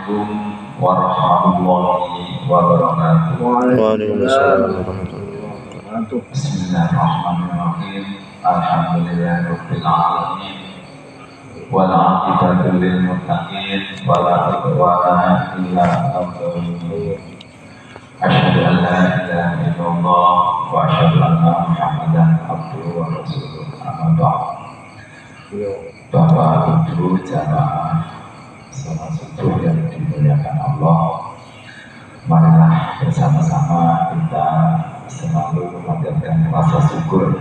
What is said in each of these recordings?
Assalamualaikum warahmatullahi wabarakatuh. Waalaikumsalam warahmatullahi wabarakatuh. Bismillahirrahmanirrahim. Alhamdulillahirabbil alamin. Wal 'aqibatu lil muttaqin wa la udwana illa 'alal zalimin. Asyhadu an la ilaha illallah wa asyhadu anna Muhammadan abduhu wa rasuluh. Amma ba'd. Bapak Ibu jamaah salat subuh yang dimuliakan Allah, marilah bersama-sama kita selalu memanjatkan rasa syukur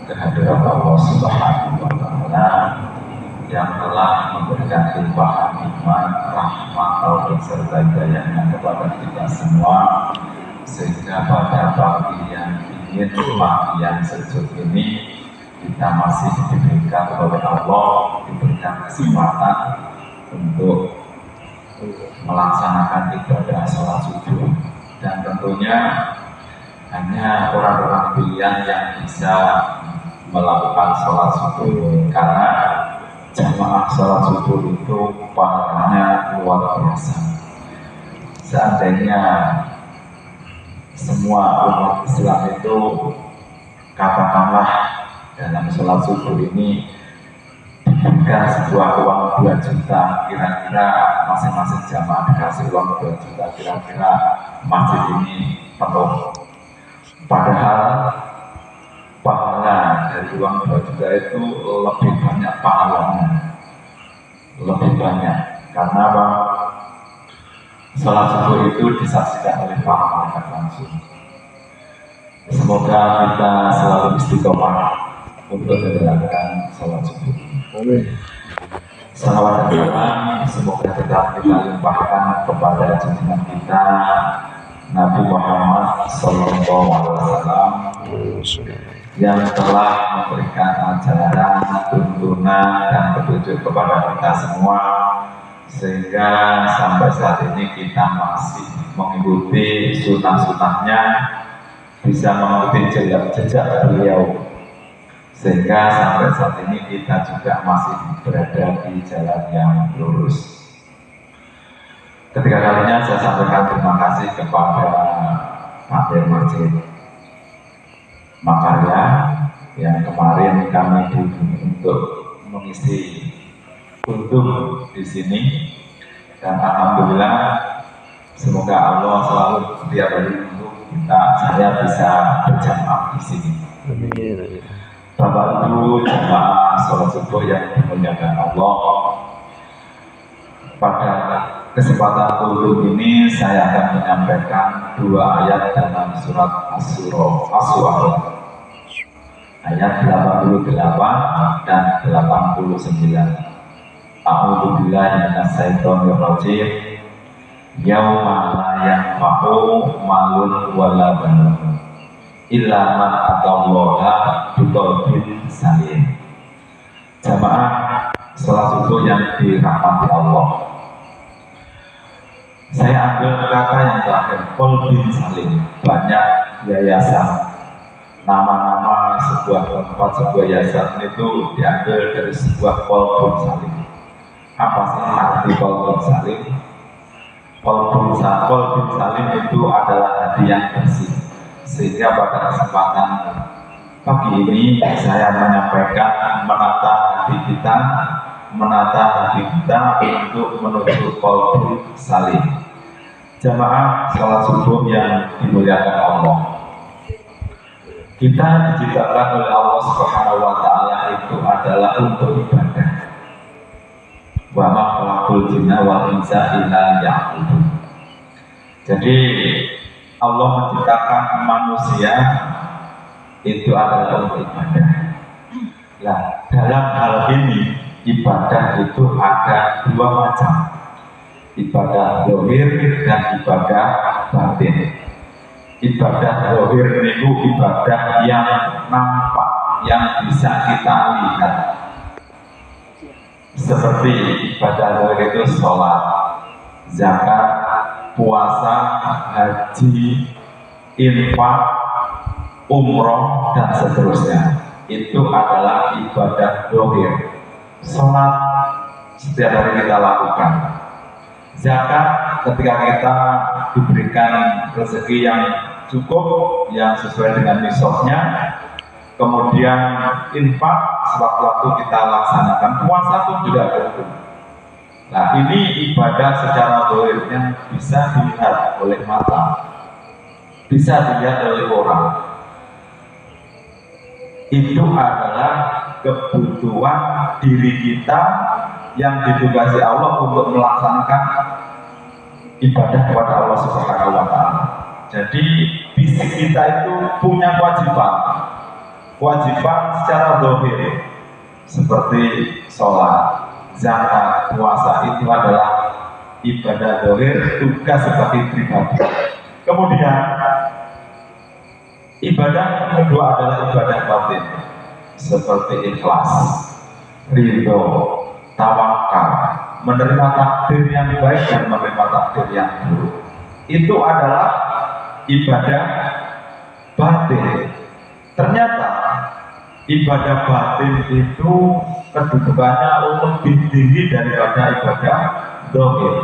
kehadirat Allah Subhanahu wa Ta'ala yang telah memberikan limpahan nikmat, rahmat, taufik serta hidayahnya kepada kita semua, sehingga pada pagi yang dingin, pagi yang sejuk ini kita masih diberikan oleh Allah, diberikan kesempatan untuk melaksanakan ibadah sholat subuh, dan tentunya hanya orang-orang pilihan yang bisa melakukan sholat subuh, karena jamaah sholat subuh itu pahalanya luar biasa. Seandainya semua umat Islam itu katakanlah dalam sholat subuh ini diberikan sebuah uang 2 juta, kira-kira masing-masing jamaah dikasih uang 2 juta, kira-kira masjid ini penuh. Padahal pahala dari uang 2 juta itu lebih banyak pahalanya, lebih banyak, karena apa? Sholat subuh itu disaksikan oleh para malaikat langsung. Semoga kita selalu istiqomah untuk menjalankan sholat subuh. Amin. Salawat dan salam semoga tetap kita limpahkan kepada junjungan kita Nabi Muhammad SAW yang telah memberikan ajaran, tuntunan, dan petunjuk kepada kita semua, sehingga sampai saat ini kita masih mengikuti sunnah-sunnahnya, bisa mengikuti jejak beliau, sehingga sampai saat ini kita juga masih berada di jalan yang lurus. Ketiga kalinya saya sampaikan terima kasih kepada Takmir Masjid Makarya yang kemarin kami dihubungi untuk mengisi kultum di sini, dan alhamdulillah semoga Allah selalu setiap hari untuk saya bisa berjamaah di sini. Amin. Bapak Ibu jamaah sholat subuh yang dimuliakan Allah, pada kesempatan kultum ini saya akan menyampaikan 2 ayat dalam surat As-Surah ayat 88 dan 89. A'udzubillahi minasyaitonirrajim. Yauma la yanfa'u malun wala banun illa man atallaha biqalbin salim. Jamaah sholat subuh yang dirahmati Allah, saya ambil kata yang terakhir, qalbin salim. Banyak yayasan, nama-nama sebuah tempat, sebuah yayasan itu diambil dari sebuah qalbin salim. Apa sih arti qalbin salim? Qalbin salim itu adalah hati yang bersih. Sehingga pada kesempatan pagi ini saya menyampaikan menata hati kita untuk menuju qalbun salim. Jamaah sholat subuh yang dimuliakan Allah, kita diciptakan oleh Allah Subhanahu wa Ta'ala itu adalah untuk ibadah. Wa ma khalaqul jinna wal insa illa liya'budun. Jadi Allah menciptakan manusia itu adalah untuk ibadah. Nah, dalam hal ini ibadah itu ada 2 macam, ibadah zahir dan ibadah batin. Ibadah zahir itu ibadah yang nampak, yang bisa kita lihat, seperti ibadah zahir itu sholat, zakat, puasa, haji, infak, umroh, dan seterusnya. Itu adalah ibadah zahir. Sholat setiap hari kita lakukan, Zakat ketika kita diberikan rezeki yang cukup, yang sesuai dengan nisabnya, kemudian infak sewaktu-waktu kita laksanakan, puasa pun juga begitu. Nah, ini ibadah secara zahirnya bisa dilihat oleh mata, bisa dilihat oleh orang. Itu adalah kebutuhan diri kita yang ditugasi Allah untuk melaksanakan ibadah kepada Allah Subhanahu wa Ta'ala. Jadi fisik kita itu punya kewajiban secara zahir seperti sholat, zakat, puasa, itu adalah ibadah zahir, tugas sebagai pribadi. Kemudian ibadah kedua adalah ibadah batin seperti ikhlas, ridho, tawakal, menerima takdir yang baik dan menerima takdir yang buruk. Itu adalah ibadah batin. Ternyata ibadah batin itu kedudukannya lebih tinggi daripada ibadah zahir.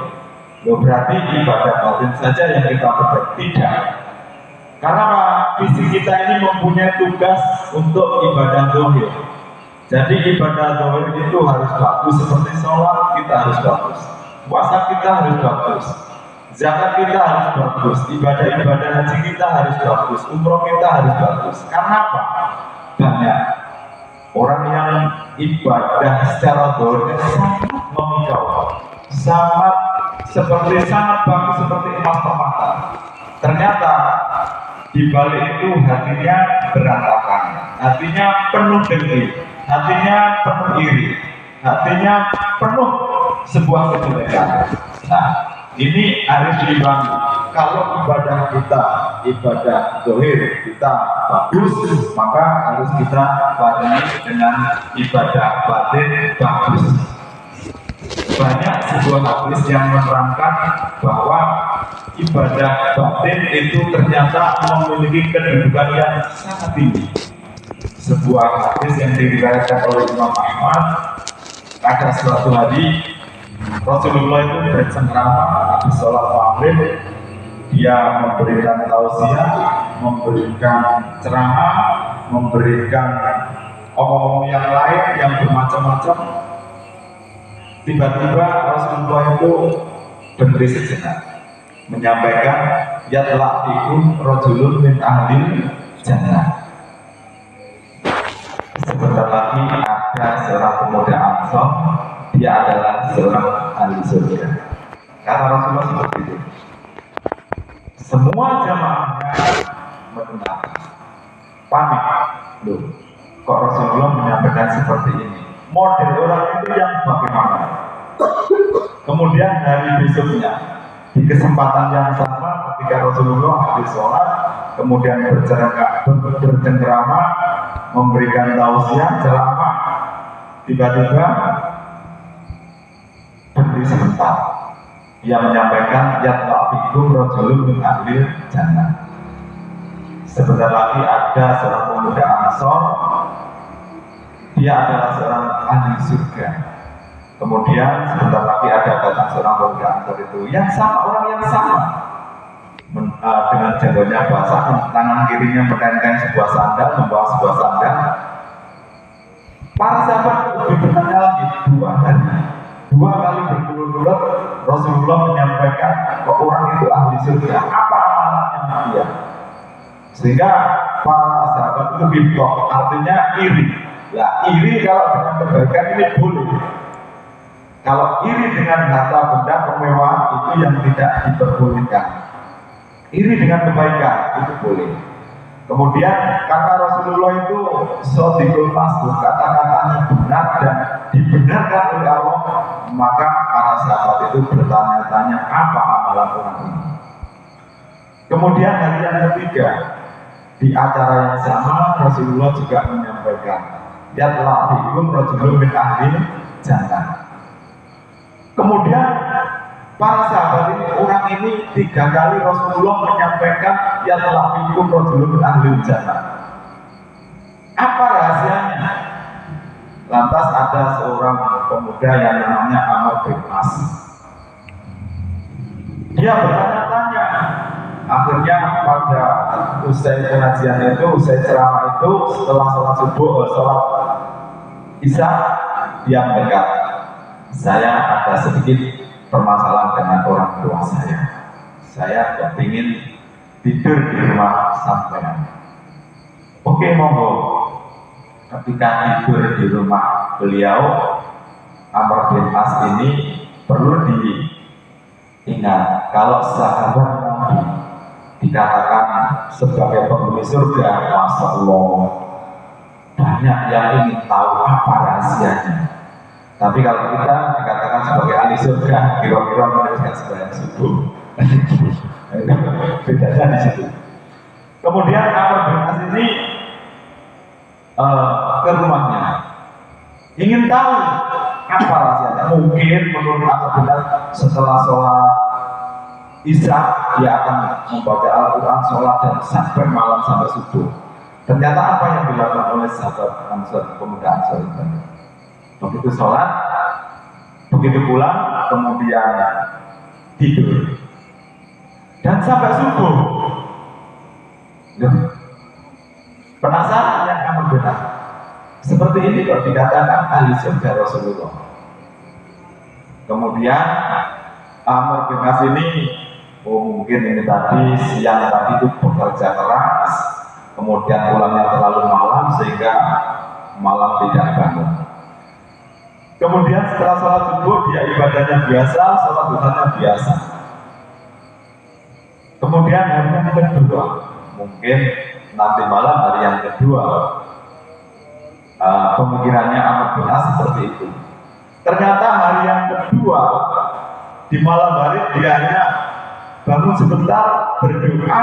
Berarti ibadah batin saja yang kita perbuat tidak. Karena fisik kita ini mempunyai tugas untuk ibadah zahir. Jadi ibadah zahir itu harus bagus, seperti sholat kita harus bagus, puasa kita harus bagus, zakat kita harus bagus, ibadah-ibadah haji kita harus bagus, umroh kita harus bagus. Karena apa? Banyak orang yang ibadah secara zahirnya sangat memikau, sangat bagus seperti emas permata. Ternyata di balik itu hatinya berantakan, hatinya penuh dengki, hatinya penuh iri, hatinya penuh sebuah kejelekan. Nah, ini harus diimbangi. Kalau ibadah kita, ibadah zahir kita bagus, maka harus kita barengi dengan ibadah batin bagus. Banyak sebuah hadis yang menerangkan bahwa ibadah batin itu ternyata memiliki kedudukan yang sangat tinggi. Sebuah hadis yang diriwayatkan oleh Imam Ahmad, ada suatu hari Rasulullah itu bercengkrama habis sholat maghrib, dia memberikan tausiah, memberikan ceramah, memberikan omong-omong yang lain yang bermacam-macam. Tiba-tiba Rasulullah itu berhenti sejenak, menyampaikan yatla'ikum rajulun min ahli jannah. Sebentar lagi ada seorang pemuda Ansor, dia adalah seorang ahli surga. Kata Rasulullah seperti itu. Semua jamaahnya mendengar, panik. Loh, kok Rasulullah menyampaikan seperti ini? Model orang itu yang bagaimana? Kemudian hari besoknya, di kesempatan yang sama ketika Rasulullah habis sholat, kemudian bercengkrama, memberikan tausiah, ceramah, tiba-tiba berhenti sebentar. Dia menyampaikan yatla'ikum rajulun min ahli jannah. Sebentar lagi ada seorang pemuda Ansor, dia adalah seorang ahli surga. Kemudian sebentar lagi ada datang seorang pemuda Ansor itu yang sama, orang yang sama, dengan jenggonya basah, tangan kirinya menenteng sebuah sandal, membawa sebuah sandal. Para sahabat lebih bertanya lagi, dua kali berturut-turut Rasulullah menyampaikan bahwa orang itu ahli surga. Apa amalannya dia? Sehingga para sahabat itu bibok, artinya iri. Ya, iri kalau dengan kebaikan ini boleh. Kalau iri dengan harta benda kemewahan itu yang tidak diperbolehkan. Iri dengan kebaikan itu boleh. Kemudian kata Rasulullah itu shadiqul masduq, kata-katanya benar dan dibenarkan oleh Allah, maka para sahabat itu bertanya-tanya apa amalan orang ini. Kemudian hari yang ketiga, di acara yang sama Rasulullah juga menyampaikan yatla'ikum rajulun min ahli jannah. Kemudian para sahabat ini, orang ini 3 kali Rasulullah menyampaikan yatla'ikum rajulun min ahli jannah. Apa rahasianya? Lantas ada seorang pemuda yang namanya Amr bin As. dia bertanya-tanya. Akhirnya pada usai pengajian itu, usai ceramah itu, setelah sholat subuh, sholat isya, dia mendekat. Saya ada sedikit permasalahan dengan orang tua saya. Saya kepingin tidur di rumah sampean. Oke, monggo. Ketika tidur di rumah beliau, Amr bin As ini perlu diingat kalau sahabat Nabi dikatakan sebagai penghuni surga, Masya Allah, banyak yang ingin tahu apa rahasianya. Tapi kalau kita dikatakan sebagai ahli surga, kira-kira meneruskan sembahyang subuh. Bedanya di situ. Kemudian Amr bin As ini ke rumahnya, ingin tahu apa rahasianya. Mungkin menurut Amr bin As setelah sholat isya dia akan membaca Al-Quran, sholat dan sampai malam sampai subuh. Ternyata apa yang dilakukan oleh sahabat Ansor, pemuda Ansor itu? Begitu sholat, begitu pulang, kemudian tidur dan sampai subuh. Penasaran yang kamu benar. Seperti ini kok dikatakan ahli surga Rasulullah. Kemudian Amr bin As ini, mungkin ini tadi siang tadi itu bekerja keras, kemudian pulangnya terlalu malam sehingga malam tidak bangun. Kemudian setelah sholat subuh dia ibadahnya biasa, sholat duhanya biasa. Kemudian hari yang kedua, mungkin nanti malam hari yang kedua, pemikirannya Amr bin As seperti itu. Ternyata hari yang kedua di malam hari dia hanya bangun sebentar berdoa,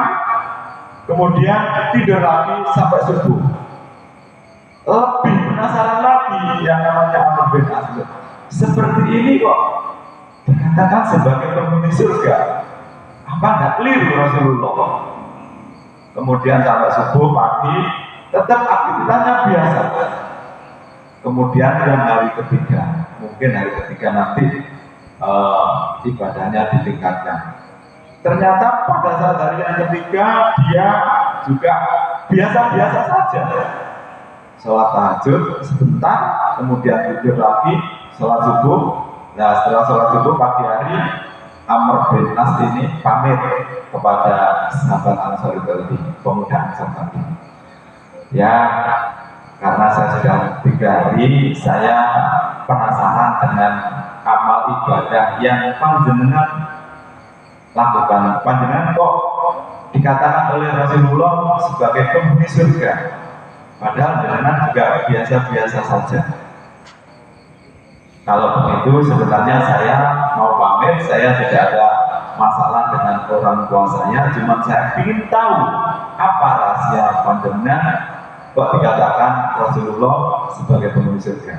kemudian tidur lagi sampai subuh. Lebih penasaran lagi yang namanya Amr bin As. Seperti ini kok dikatakan sebagai penghuni surga. Apa nggak keliru Rasulullah? Kemudian sampai subuh pagi tetap aktivitasnya biasa. Kemudian yang hari ketiga, mungkin hari ketiga nanti ibadahnya ditingkatkan. Ternyata pada saat hari yang ketiga dia juga biasa-biasa saja. Sholat tahajud sebentar, kemudian tidur lagi, sholat subuh. Nah setelah sholat subuh pagi hari, Amr bin As ini pamit kepada sahabat Ansor itu, pemuda Ansor tadi. Ya, karena saya sudah 3 hari, saya penasaran dengan amal ibadah yang panjenengan lakukan. Panjenengan kok dikatakan oleh Rasulullah sebagai penghuni surga, padahal jenengan juga biasa-biasa saja. Kalau begitu sebenarnya saya mau pamit, saya tidak ada masalah dengan orang tua saya, cuma saya ingin tahu apa rahasia panjenengan kok dikatakan Rasulullah sebagai penghuni surga.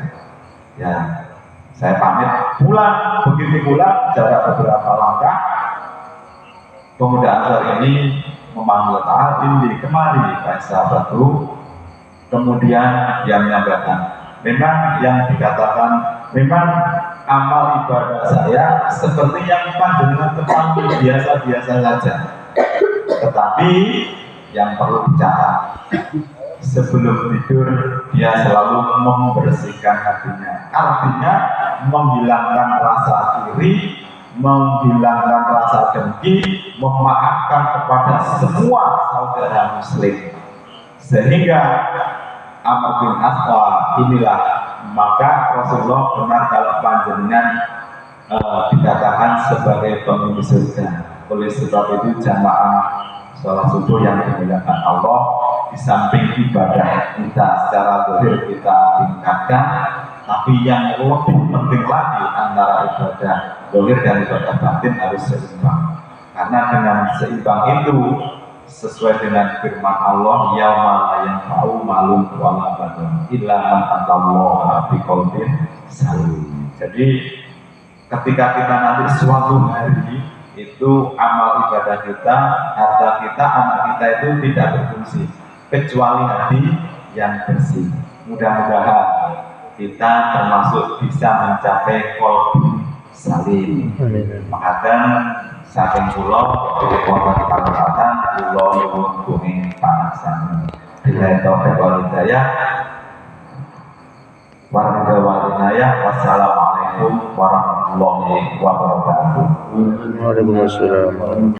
Ya, saya pamit pulang. Begitu pulang jarak beberapa langkah, pemuda Ansor ini memanggil Ta'al di kemari Pak sahabatku. Kemudian dia menyampaikan, memang yang dikatakan, memang amal ibadah saya seperti yang panjenengan tepati biasa-biasa saja. Tetapi yang perlu dicatat, sebelum tidur dia selalu membersihkan hatinya. Artinya menghilangkan rasa iri, menghilangkan rasa dengki, memaafkan kepada semua saudara muslim. Sehingga Amr bin As, inilah maka Rasulullah benar kalau panjenengan dikatakan sebagai penghuni surga. Oleh sebab itu jamaah sholat subuh yang dimuliakan Allah, di samping ibadah kita secara zahir kita tingkatkan, tapi yang lebih penting lagi antara ibadah zahir dan ibadah batin harus seimbang. Karena dengan seimbang itu sesuai dengan firman Allah, yauma la yanfa'u malun wala banun illa man atallaha biqalbin salim. Jadi ketika kita nanti suatu hari itu amal ibadah kita, harta kita, anak kita itu tidak berfungsi kecuali hati yang bersih. Mudah-mudahan kita termasuk bisa mencapai qalbi salim. Amin. Maka saking kula wonten kalimantan kula nyuwun bumi pangasan. Bila taufiq wal hidayah. Wassalamualaikum warahmatullahi wabarakatuh. Waalaikumsalam.